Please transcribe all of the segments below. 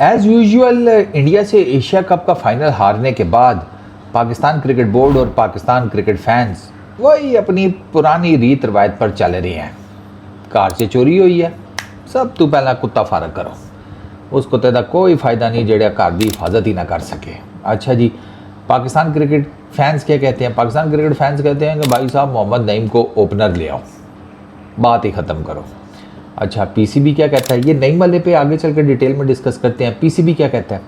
As usual India से Asia cup का final हारने के बाद पाकिस्तान क्रिकेट बोर्ड और पाकिस्तान क्रिकेट फैंस वही अपनी पुरानी रीत रवायत पर चल रहे हैं। कार से चोरी हुई है, सब तो पहला कुत्ता फारग करो, उस कुत्ते का कोई फ़ायदा नहीं जेड़ा घर की हिफाजत ही ना कर सके। अच्छा जी, पाकिस्तान क्रिकेट फैंस क्या कहते हैं? पाकिस्तान क्रिकेट फैंस कहते हैं कि भाई साहब मोहम्मद नईम को ओपनर ले आओ, बात ही ख़त्म करो। अच्छा, पीसीबी क्या कहता है? ये नईम वाले पे आगे चल कर डिटेल में डिस्कस करते हैं। पीसीबी क्या कहता है?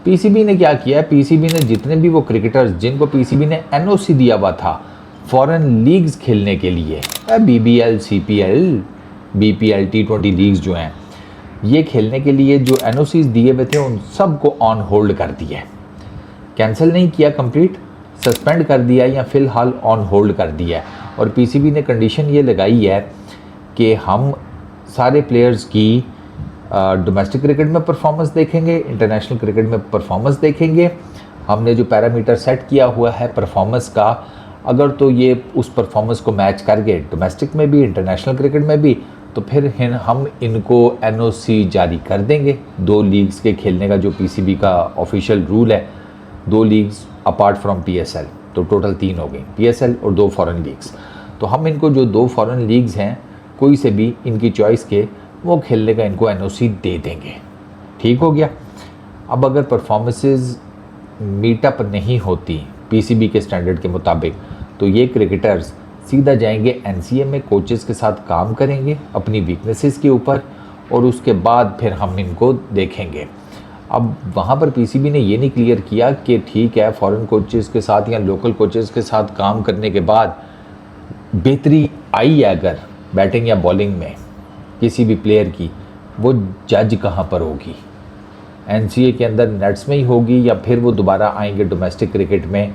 पीसीबी ने क्या किया है? पीसीबी ने जितने भी वो क्रिकेटर्स जिनको पीसीबी ने एनओसी दिया हुआ था फॉरेन लीग्स खेलने के लिए, BBL, CPL, BPL, T20 leagues जो हैं, ये खेलने के लिए जो एनओसीज दिए हुए थे उन सब को ऑन होल्ड कर दिया है। कैंसिल नहीं किया, कंप्लीट सस्पेंड कर दिया या फ़िलहाल ऑन होल्ड कर दिया है। और पीसीबी ने कंडीशन ये लगाई है कि हम सारे प्लेयर्स की डोमेस्टिक क्रिकेट में परफॉर्मेंस देखेंगे, इंटरनेशनल क्रिकेट में परफॉर्मेंस देखेंगे। हमने जो पैरामीटर सेट किया हुआ है परफॉर्मेंस का, अगर तो ये उस परफॉर्मेंस को मैच कर गए डोमेस्टिक में भी इंटरनेशनल क्रिकेट में भी, तो फिर हम इनको एनओसी जारी कर देंगे। 2 लीग्स के खेलने का जो पीसीबी का ऑफिशियल रूल है, 2 लीग्स अपार्ट फ्रॉम पीएसएल, तो टोटल 3 हो गई, पीएसएल और 2 फॉरेन लीग्स। तो हम इनको जो 2 फॉरेन लीग्स हैं कोई से भी इनकी चॉइस के वो खेलने का इनको एनओसी दे देंगे। ठीक हो गया। अब अगर परफॉर्मेंसेस मीटअप नहीं होती पीसीबी के स्टैंडर्ड के मुताबिक, तो ये क्रिकेटर्स सीधा जाएंगे एनसीए में, कोचेस के साथ काम करेंगे अपनी वीकनेसेस के ऊपर, और उसके बाद फिर हम इनको देखेंगे। अब वहाँ पर पीसीबी ने ये नहीं क्लियर किया कि ठीक है फॉरेन कोचेस के साथ या लोकल कोचेस के साथ काम करने के बाद बेहतरी आई है अगर बैटिंग या बॉलिंग में किसी भी प्लेयर की, वो जज कहाँ पर होगी? एनसीए के अंदर नेट्स में ही होगी, या फिर वो दोबारा आएंगे डोमेस्टिक क्रिकेट में,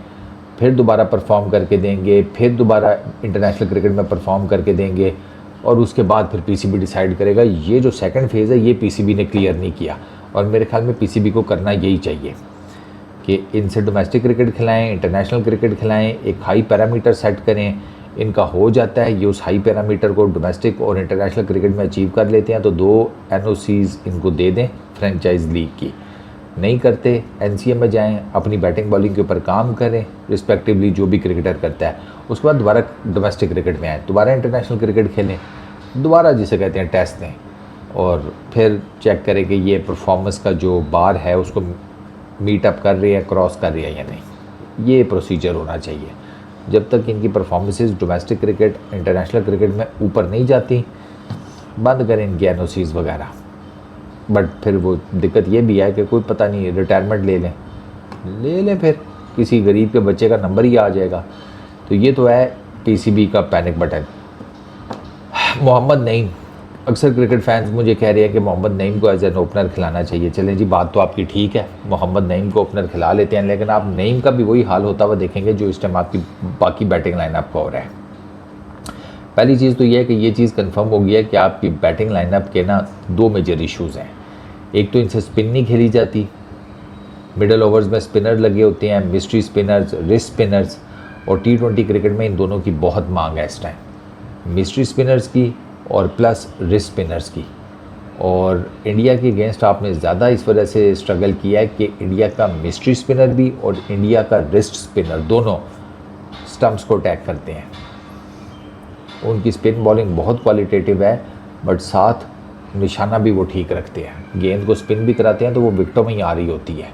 फिर दोबारा परफॉर्म करके देंगे, फिर दोबारा इंटरनेशनल क्रिकेट में परफॉर्म करके देंगे, और उसके बाद फिर पीसीबी डिसाइड करेगा। ये जो सेकंड फेज़ है ये पीसीबी ने क्लियर नहीं किया, और मेरे ख्याल में पीसीबी को करना यही चाहिए कि इनसे डोमेस्टिक क्रिकेट खिलाएँ, इंटरनेशनल क्रिकेट खिलाएँ, एक हाई पैरामीटर सेट करें। इनका हो जाता है, ये उस हाई पैरामीटर को डोमेस्टिक और इंटरनेशनल क्रिकेट में अचीव कर लेते हैं, तो 2 एनओसीज़ इनको दे दें फ्रेंचाइज लीग की। नहीं करते एनसीए में जाएं, अपनी बैटिंग बॉलिंग के ऊपर काम करें रिस्पेक्टिवली, जो भी क्रिकेटर करता है। उसके बाद दोबारा डोमेस्टिक क्रिकेट में आएँ, दोबारा इंटरनेशनल क्रिकेट खेलें, दोबारा जिसे कहते हैं टेस्ट दें, और फिर चेक करें कि ये परफॉर्मेंस का जो बार है उसको मीटअप कर रही है, क्रॉस कर रही है या नहीं। ये प्रोसीजर होना चाहिए। जब तक इनकी performances domestic cricket, international cricket में ऊपर नहीं जाती, बंद करें इनकी एनओसीज़ वगैरह। बट फिर वो दिक्कत ये भी है कि कोई पता नहीं, रिटायरमेंट ले लें, फिर किसी गरीब के बच्चे का नंबर ही आ जाएगा। तो ये तो है पीसीबी का पैनिक बटन। मोहम्मद नईम, अक्सर क्रिकेट फैंस मुझे कह रहे हैं कि मोहम्मद नईम को एज एन ओपनर खिलाना चाहिए। चलें जी, बात तो आपकी ठीक है, मोहम्मद नईम को ओपनर खिला लेते हैं, लेकिन आप नईम का भी वही हाल होता हुआ देखेंगे जो इस टाइम आपकी बाकी बैटिंग लाइनअप का हो रहा है। पहली चीज़ तो ये है कि ये चीज़ कंफर्म हो गई है कि आपकी बैटिंग लाइनअप के ना 2 मेजर इश्यूज़ हैं। एक तो इनसे स्पिन नहीं खेली जाती, मिडल ओवर्स में स्पिनर लगे होते हैं, मिस्ट्री स्पिनर्स, रिस्ट स्पिनर्स, और T20 क्रिकेट में इन दोनों की बहुत मांग है इस टाइम, मिस्ट्री स्पिनर्स की और प्लस रिस्ट स्पिनर्स की। और इंडिया के अगेंस्ट आपने ज़्यादा इस वजह से स्ट्रगल किया है कि इंडिया का मिस्ट्री स्पिनर भी और इंडिया का रिस्ट स्पिनर दोनों स्टम्प्स को अटैक करते हैं। उनकी स्पिन बॉलिंग बहुत क्वालिटेटिव है, बट साथ निशाना भी वो ठीक रखते हैं। गेंद को स्पिन भी कराते हैं तो वो विकेटों में ही आ रही होती है।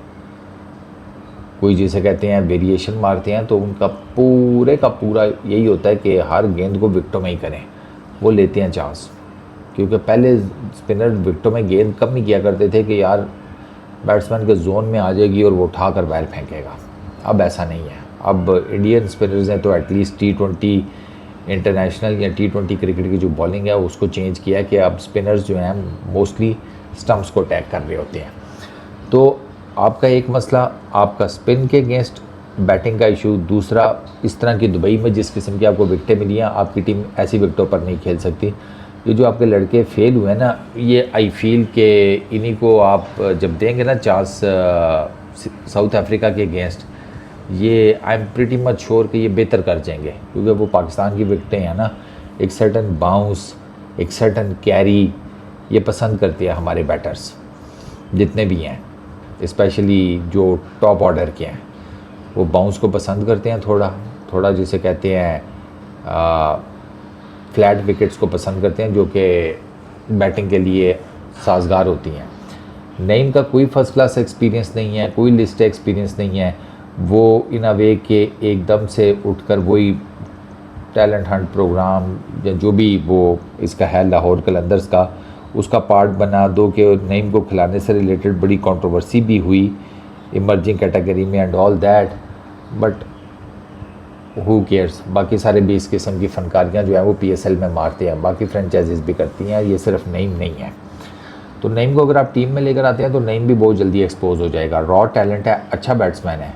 कोई जिसे कहते हैं वेरिएशन मारते हैं, तो उनका पूरे का पूरा यही होता है कि हर गेंद को विकेटों में ही करें। वो लेते हैं चांस, क्योंकि पहले स्पिनर विकेटों में गेंद कम नहीं किया करते थे कि यार बैट्समैन के जोन में आ जाएगी और वो उठा कर बाहर फेंकेगा। अब ऐसा नहीं है। अब इंडियन स्पिनर्स हैं तो एटलीस्ट T20 इंटरनेशनल या T20 क्रिकेट की जो बॉलिंग है उसको चेंज किया कि अब स्पिनर्स जो हैं मोस्टली स्टम्प्स को अटैक कर रहे होते हैं। तो आपका एक मसला आपका स्पिन के अगेंस्ट बैटिंग का इशू, दूसरा इस तरह की दुबई में जिस किस्म की आपको विकटें मिली हैं, आपकी टीम ऐसी विकटों पर नहीं खेल सकती। ये जो आपके लड़के फेल हुए ना, ये आई फील के इन्हीं को आप जब देंगे ना चांस साउथ अफ्रीका के अगेंस्ट, ये I am pretty much sure कि ये बेहतर कर जाएंगे, क्योंकि वो पाकिस्तान की विकटें हैं ना, एक सर्टन बाउंस, एक सर्टन कैरी ये पसंद करती है हमारे बैटर्स। जितने भी हैं, स्पेशली जो टॉप ऑर्डर के हैं, वो बाउंस को पसंद करते हैं, थोड़ा थोड़ा जिसे कहते हैं फ्लैट विकेट्स को पसंद करते हैं, जो कि बैटिंग के लिए साजगार होती हैं। नईम का कोई फर्स्ट क्लास एक्सपीरियंस नहीं है, कोई लिस्ट एक्सपीरियंस नहीं है। वो इन अ वे के एकदम से उठकर वही टैलेंट हंट प्रोग्राम या जो भी वो इसका है लाहौर कलंदर्स का, उसका पार्ट बना दो कि नईम को खिलाने से रिलेटेड बड़ी कंट्रोवर्सी भी हुई इमर्जिंग कैटेगरी में and all that, but who cares. बाकी सारे 20 किस्म की फनकारियाँ जो हैं वो PSL में मारते हैं, बाकी फ्रेंचाइजीज भी करती हैं, ये सिर्फ नईम नहीं है। तो नईम को अगर आप टीम में लेकर आते हैं तो नईम भी बहुत जल्दी एक्सपोज हो जाएगा। रॉ टैलेंट है, अच्छा बैट्समैन है।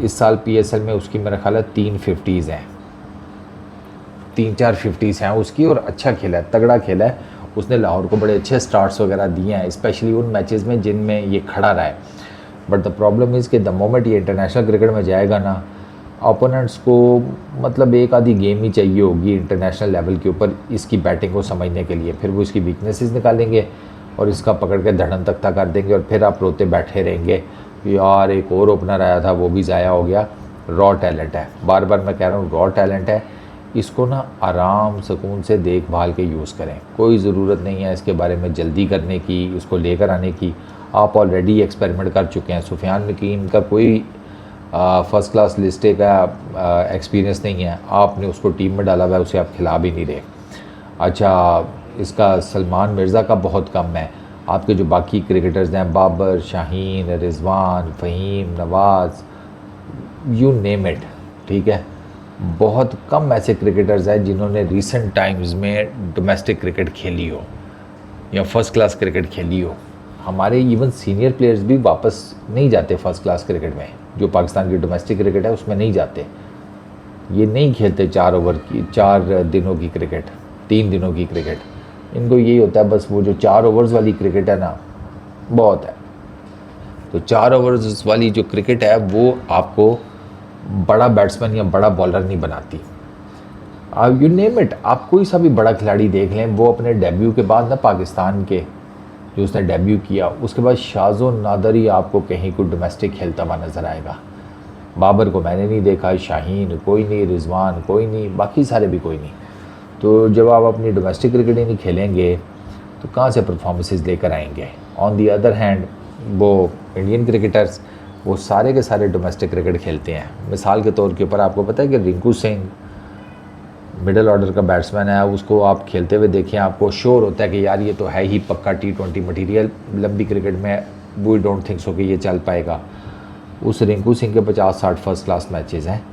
इस साल PSL में उसकी मेरा ख्याल है 3 50s हैं, 3-4 50s हैं उसकी, और अच्छा खेला है, तगड़ा खेला है उसने। लाहौर को बड़े अच्छे स्टार्ट्स वगैरह दिए हैं, स्पेशली उन मैचेस में जिनमें ये खड़ा रहा है। बट द प्रॉब्लम इज़ कि द मोमेंट ये इंटरनेशनल क्रिकेट में जाएगा ना, ओपोनेंट्स को मतलब एक आधी गेम ही चाहिए होगी इंटरनेशनल लेवल के ऊपर इसकी बैटिंग को समझने के लिए, फिर वो इसकी वीकनेसेस निकालेंगे और इसका पकड़ के धड़न तख्ता कर देंगे, और फिर आप रोते बैठे रहेंगे यार एक और ओपनर आया था वो भी ज़ाया हो गया। रॉ टैलेंट है, बार बार मैं कह रहा हूँ रॉ टैलेंट है, इसको ना आराम सुकून से देखभाल के यूज़ करें। कोई ज़रूरत नहीं है इसके बारे में जल्दी करने की, उसको लेकर आने की। आप ऑलरेडी एक्सपेरिमेंट कर चुके हैं। सुफियान मकीन का कोई फर्स्ट क्लास लिस्टे का एक्सपीरियंस नहीं है, आपने उसको टीम में डाला हुआ है, उसे आप खिला भी नहीं रहे। अच्छा, इसका सलमान मिर्ज़ा का बहुत कम है। आपके जो बाकी क्रिकेटर्स हैं, बाबर, शाहीन, रिजवान, फ़हीम, नवाज़, यू नेम इट, ठीक है, बहुत कम ऐसे क्रिकेटर्स हैं जिन्होंने रिसेंट टाइम्स में डोमेस्टिक क्रिकेट खेली हो या फर्स्ट क्लास क्रिकेट खेली हो। हमारे इवन सीनियर प्लेयर्स भी वापस नहीं जाते फर्स्ट क्लास क्रिकेट में, जो पाकिस्तान की डोमेस्टिक क्रिकेट है उसमें नहीं जाते। ये नहीं खेलते 4 दिनों की क्रिकेट, 3 दिनों की क्रिकेट। इनको यही होता है बस वो जो 4 ओवर्स वाली क्रिकेट है ना, बहुत है। तो 4 ओवर्स वाली जो क्रिकेट है वो आपको बड़ा बैट्समैन या बड़ा बॉलर नहीं बनाती। आप यू नेम इट, आप कोई सा भी बड़ा खिलाड़ी देख लें, वो अपने डेब्यू के बाद ना, पाकिस्तान के जो उसने डेब्यू किया उसके बाद शाज़ो नादर ही आपको कहीं कोई डोमेस्टिक खेलता हुआ नज़र आएगा। बाबर को मैंने नहीं देखा, शाहीन कोई नहीं, रिजवान कोई नहीं, बाकी सारे भी कोई नहीं। तो जब आप अपनी डोमेस्टिक क्रिकेट ही नहीं खेलेंगे तो कहाँ से परफॉर्मेंसेस लेकर आएंगे। ऑन दी अदर हैंड वो इंडियन क्रिकेटर्स वो सारे के सारे डोमेस्टिक क्रिकेट खेलते हैं। मिसाल के तौर के ऊपर आपको पता है कि रिंकू सिंह मिडिल ऑर्डर का बैट्समैन है, उसको आप खेलते हुए देखें, आपको श्योर होता है कि यार ये तो है ही पक्का T20 मटीरियल, लंबी क्रिकेट में वी डोंट थिंक सो कि ये चल पाएगा। उस रिंकू सिंह के 50-60 फर्स्ट क्लास मैचेस हैं।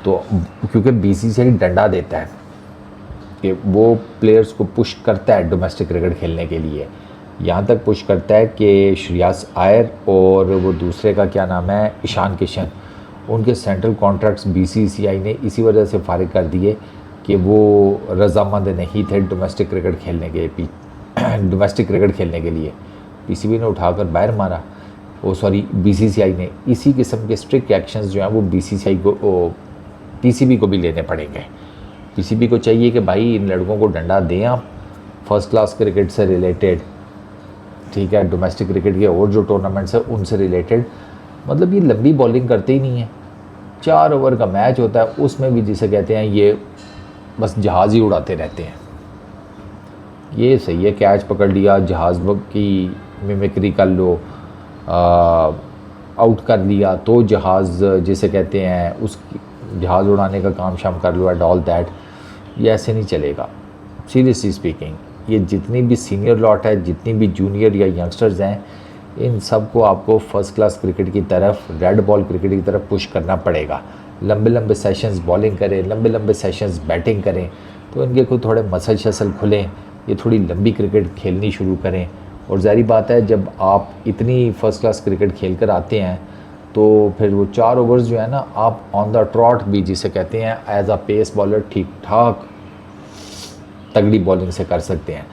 तो क्योंकि BCCI डंडा देता है कि वो प्लेयर्स को पुश करता है डोमेस्टिक क्रिकेट खेलने के लिए, यहाँ तक पुश करता है कि श्रेयस अय्यर और वो दूसरे का क्या नाम है, ईशान किशन, उनके सेंट्रल कॉन्ट्रैक्ट्स BCCI ने इसी वजह से फारिग कर दिए कि वो रजामंद नहीं थे डोमेस्टिक क्रिकेट खेलने के लिए। PCB ने उठाकर बाहर मारा, BCCI ने। इसी किस्म के स्ट्रिक्ट एक्शंस जो हैं वो PCB को भी लेने पड़ेंगे। PCB को चाहिए कि भाई इन लड़कों को डंडा दें आप फर्स्ट क्लास क्रिकेट से रिलेटेड, ठीक है, डोमेस्टिक क्रिकेट के और जो टूर्नामेंट्स हैं उनसे रिलेटेड। मतलब ये लंबी बॉलिंग करते ही नहीं है। 4 ओवर का मैच होता है, उसमें भी जिसे कहते हैं ये बस जहाज़ ही उड़ाते रहते हैं। ये सही है, कैच पकड़ लिया, जहाज़ की मिमिक्री कर लो, आउट कर लिया तो जहाज़ जिसे कहते हैं उस जहाज़ उड़ाने का काम शाम कर लो एंड ऑल दैट। ये ऐसे नहीं चलेगा। सीरियसली स्पीकिंग, ये जितनी भी सीनियर लॉट है, जितनी भी जूनियर या यंगस्टर्स हैं, इन सब को आपको फर्स्ट क्लास क्रिकेट की तरफ, रेड बॉल क्रिकेट की तरफ पुश करना पड़ेगा। लंबे लंबे सेशंस बॉलिंग करें, लंबे लंबे सेशंस बैटिंग करें, तो इनके कोई थोड़े मसल शसल खुलें, ये थोड़ी लंबी क्रिकेट खेलनी शुरू करें। और ज़ाहिर बात है जब आप इतनी फ़र्स्ट क्लास क्रिकेट खेल कर आते हैं तो फिर वो 4 ओवर्स जो है ना, आप ऑन द ट्रॉट भी जिसे कहते हैं एज अ पेस बॉलर ठीक ठाक तगड़ी बॉलिंग से कर सकते हैं।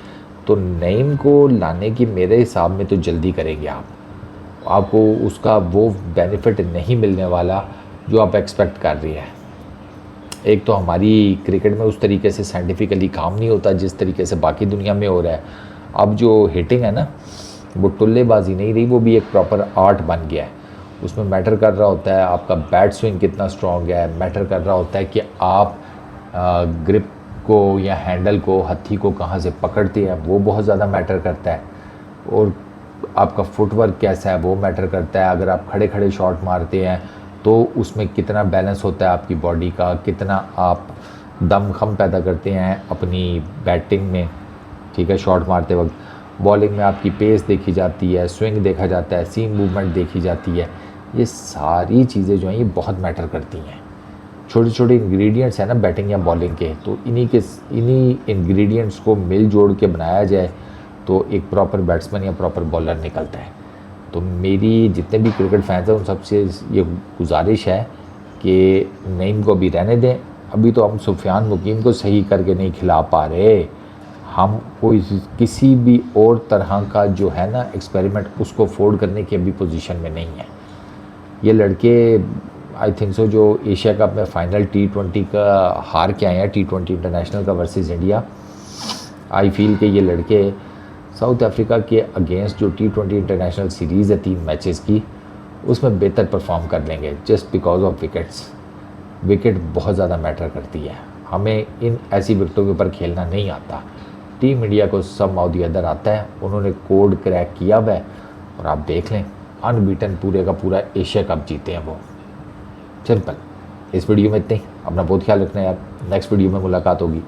तो नईम को लाने की मेरे हिसाब में तो जल्दी करेंगे आपको उसका वो बेनिफिट नहीं मिलने वाला जो आप एक्सपेक्ट कर रही है। एक तो हमारी क्रिकेट में उस तरीके से साइंटिफिकली काम नहीं होता जिस तरीके से बाकी दुनिया में हो रहा है। अब जो हिटिंग है ना, वो टुल्लेबाजी नहीं रही, वो भी एक प्रॉपर आर्ट बन गया है। उसमें मैटर कर रहा होता है आपका बैट स्विंग कितना स्ट्रॉन्ग है, मैटर कर रहा होता है कि आप ग्रिप को या हैंडल को, हत्थी को कहाँ से पकड़ते हैं, वो बहुत ज़्यादा मैटर करता है। और आपका फुटवर्क कैसा है वो मैटर करता है। अगर आप खड़े खड़े शॉट मारते हैं तो उसमें कितना बैलेंस होता है आपकी बॉडी का, कितना आप दमखम पैदा करते हैं अपनी बैटिंग में, ठीक है, शॉट मारते वक्त। बॉलिंग में आपकी पेस देखी जाती है, स्विंग देखा जाता है, सीम मूवमेंट देखी जाती है। ये सारी चीज़ें जो हैं ये बहुत मैटर करती हैं। छोटे छोटे इंग्रेडिएंट्स हैं ना बैटिंग या बॉलिंग के, तो इन्हीं इंग्रेडिएंट्स को मिल जोड़ के बनाया जाए तो एक प्रॉपर बैट्समैन या प्रॉपर बॉलर निकलता है। तो मेरी जितने भी क्रिकेट फैंस हैं उन सबसे ये गुजारिश है कि नईम को अभी रहने दें। अभी तो हम सुफियान मुकीम को सही करके नहीं खिला पा रहे, हम कोई किसी भी और तरह का जो है ना एक्सपेरिमेंट उसको अफोर्ड करने की अभी पोजीशन में नहीं है। ये लड़के आई थिंक सो जो एशिया कप में फाइनल T20 का हार के आए हैं, T20 इंटरनेशनल का वर्सेस इंडिया, आई फील कि ये लड़के साउथ अफ्रीका के अगेंस्ट जो T20 इंटरनेशनल सीरीज़ है 3 मैचेस की, उसमें बेहतर परफॉर्म कर लेंगे just because of wickets. Wicket बहुत ज़्यादा मैटर करती है, हमें इन ऐसी विकेटों के ऊपर खेलना नहीं आता। टीम इंडिया को सब माउ दी अदर आता है, उन्होंने कोड क्रैक किया हुआ है और आप देख लें अनबीटन पूरे का पूरा एशिया कप जीते हैं वो। सिंपल। इस वीडियो में इतने ही, अपना बहुत ख्याल रखना यार, नेक्स्ट वीडियो में मुलाकात होगी।